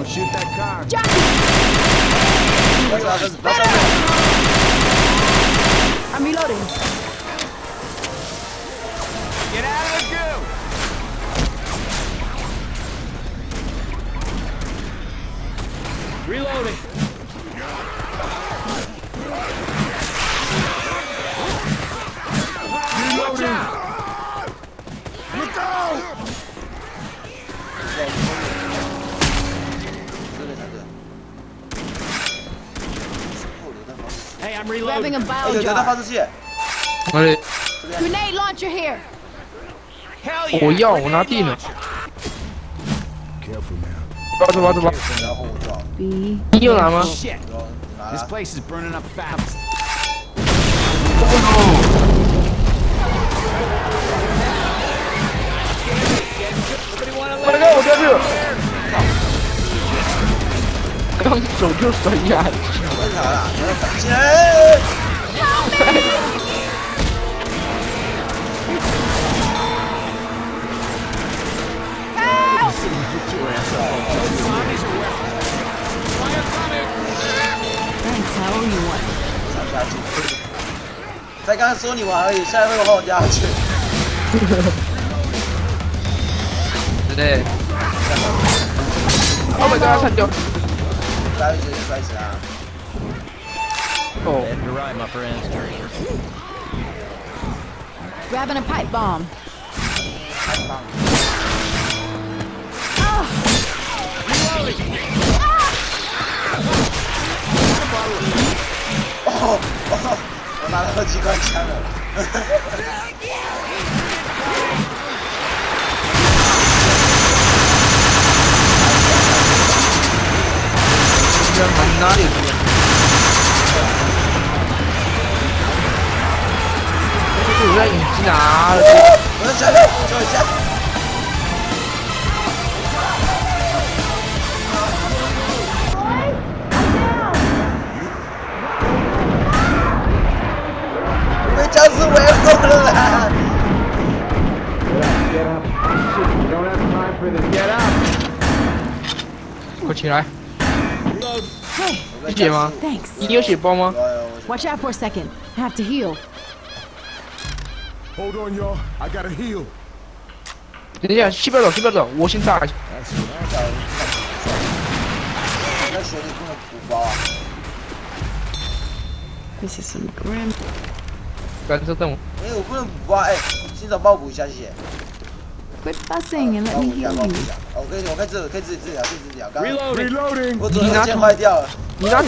shoot that car. I'm reloading. Get out of the goo. Reloading. Watch out. Look out. Hey, I'm Grabbing reloading. a bio 有榴弹 jar. 发射器，我的 Grenade launcher here. Hell yeah. 我要我拿地呢， Careful now. 走吧走吧，然后我就好 B. 你有拿吗？ Shit. 拿 This 了。 place is burning up fast. 我的我掉去了，刚手就摔下去。为啥啦？我要反击人！Thanks, I owe you one. 上下去。才刚说你玩而已，下一回我换我家去。对。Oh my god， 他掉。下一局就摔死啊！哦， You're right, my friend. Grabbing a pipe bomb. 太棒了！哦哦，我拿到机关枪了。这样很哪里去？这在引击哪？我的前面，救一下！被僵尸围住了啦！ Get up. Shit, we don't have time for this. Get up. 快起来！ Hey, 有血吗？ thanks. 你有血包吗？ Watch out for a second. I have to heal. Hold on, y'all. I gotta heal. 等一下，先不要走，先不要走，我先炸一下。 That's right. 那血里不能补包啊！ This is some grim. 赶车等我。哎，我不能补包，哎，新手帮我补一下，谢谢。 Quit fussing and 帮 let 我 me 补一下， heal 帮我补 you. 一下。哦，可以自己治疗，自己治疗。刚刚 Reloading. Reloading. 我左手剑坏掉了，你拿土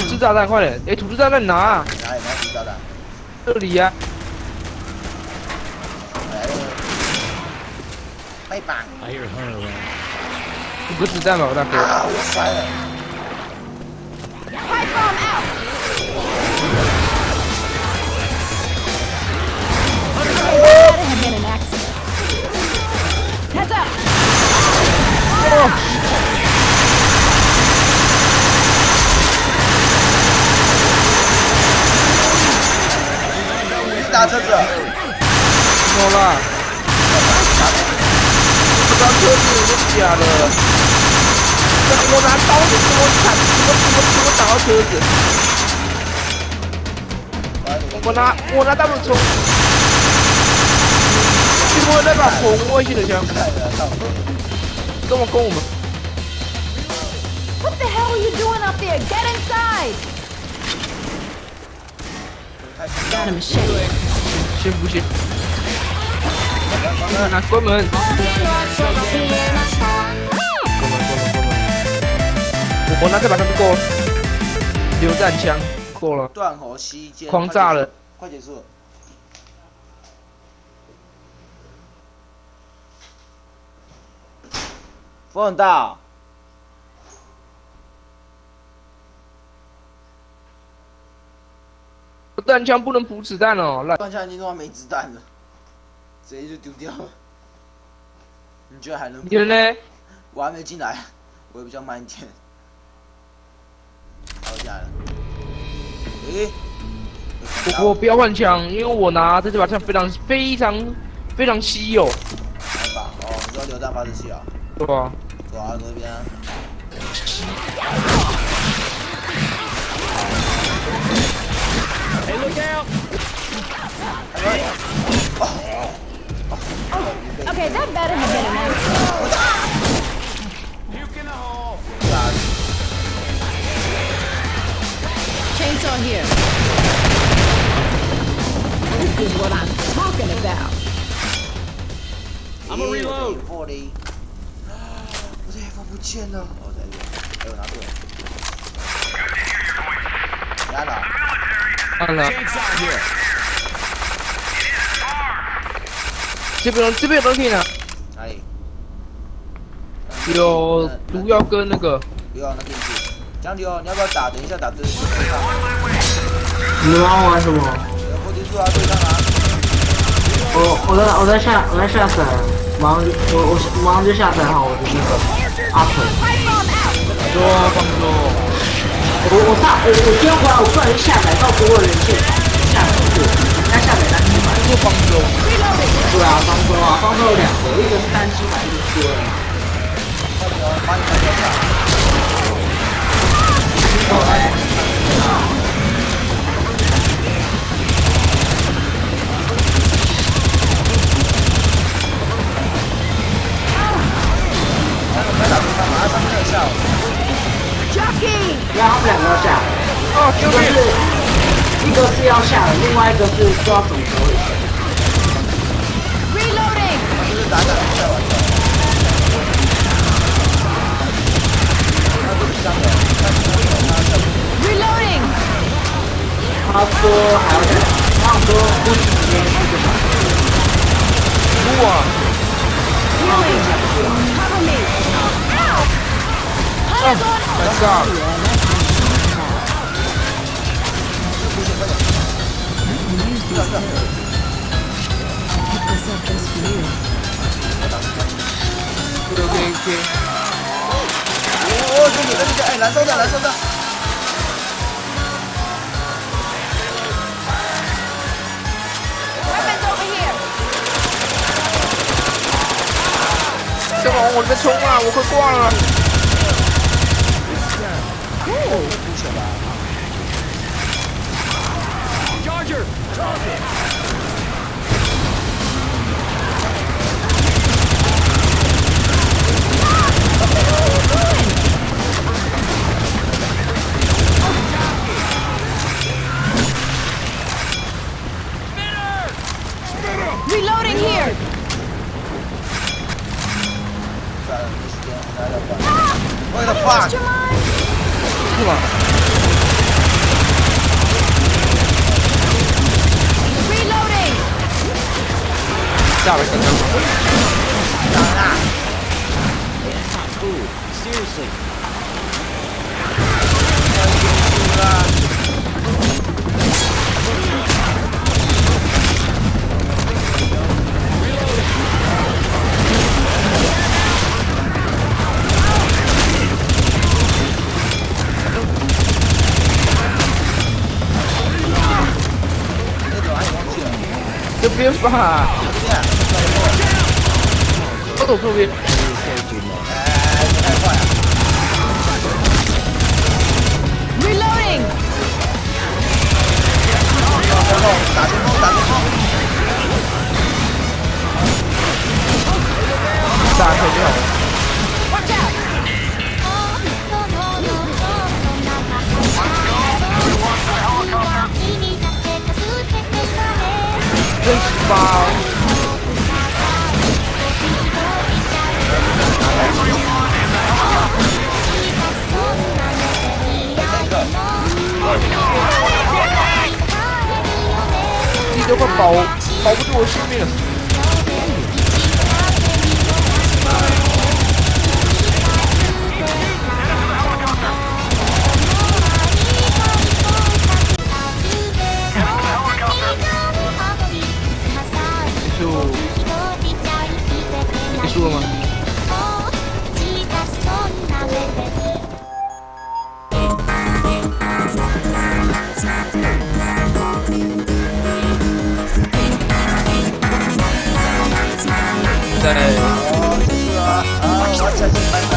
制炸弹，快点！哎，土制炸弹拿，哪里拿几炸弹？这里呀。来了，拜拜。 I hear a hunter around. 5个子弹吧，我大哥。啊，我摔了。 Pipe bomb out. That had been an accident. Heads up. Oh. 打车子，怎么了？这张车子是假的。我拿刀子给我砍，给我打到车子。我拿大木冲。你我那把红外线的枪，跟我攻我们。 What the hell are you doing up there? Get inside. Got a machete. 先不行。拿关门。我拿这把枪不够，榴弹枪够了，断喉吸剑，狂炸了，快结束！风很大、哦。弹枪不能补子弹哦，烂。断枪已经弄到没子弹了，直接就丢掉了。你觉得还能？你人呢？我还没进来，我也比较慢一点。好，进来了。诶，我不要换枪，因为我拿这把枪非常稀有，来吧，哦，你说榴弹发射器啊？对吧？走啊，这边啊。西。Hey, look out! Okay, that better have been an Chainsaw here. This is what I'm talking about. I'm gonna reload. 我的 F 不见了，哦，在这，哎，我拿对了。你按了？按了。 Chainsaw here. 这边有东西呢，哪里？有毒药跟那个。不要那进去。江流，你要不要打？等一下打对上。你们玩我玩什么？有不敌住啊，对上啊。我在下载，我马上就下载好我的那个阿腿。说放松。我今天回来，我不小心下载到多人线下载过，该下载单机版。说放松。对啊，方舟啊，方舟有2个，一个是单机版，一个是多人。把你们跟上。 然后他们2个要下，一个是要下的，另外一个是不知道怎么回事。Reloading. 就是打下完的。Reloading. 他说还要再，他想说估计时间4个小时。哇！ Healing. Cover me. Ow. Hunter's on. My God！ OK。哦，这里这，哎，燃烧弹，燃烧弹。 Weapons over here. 这个往我这边冲啊！我快挂了。Charger! Reloading here. What the fuck? 是吧？ Reloading. 下边等等。 Seriously. Reloading。这边吧。我走错边。 Reloading. 打前锋，打前锋。打前面。 Watch out. 真是吧。 你都快保不住我性命了。结束了吗？ 在。哦，结束了啊！我下去拜拜。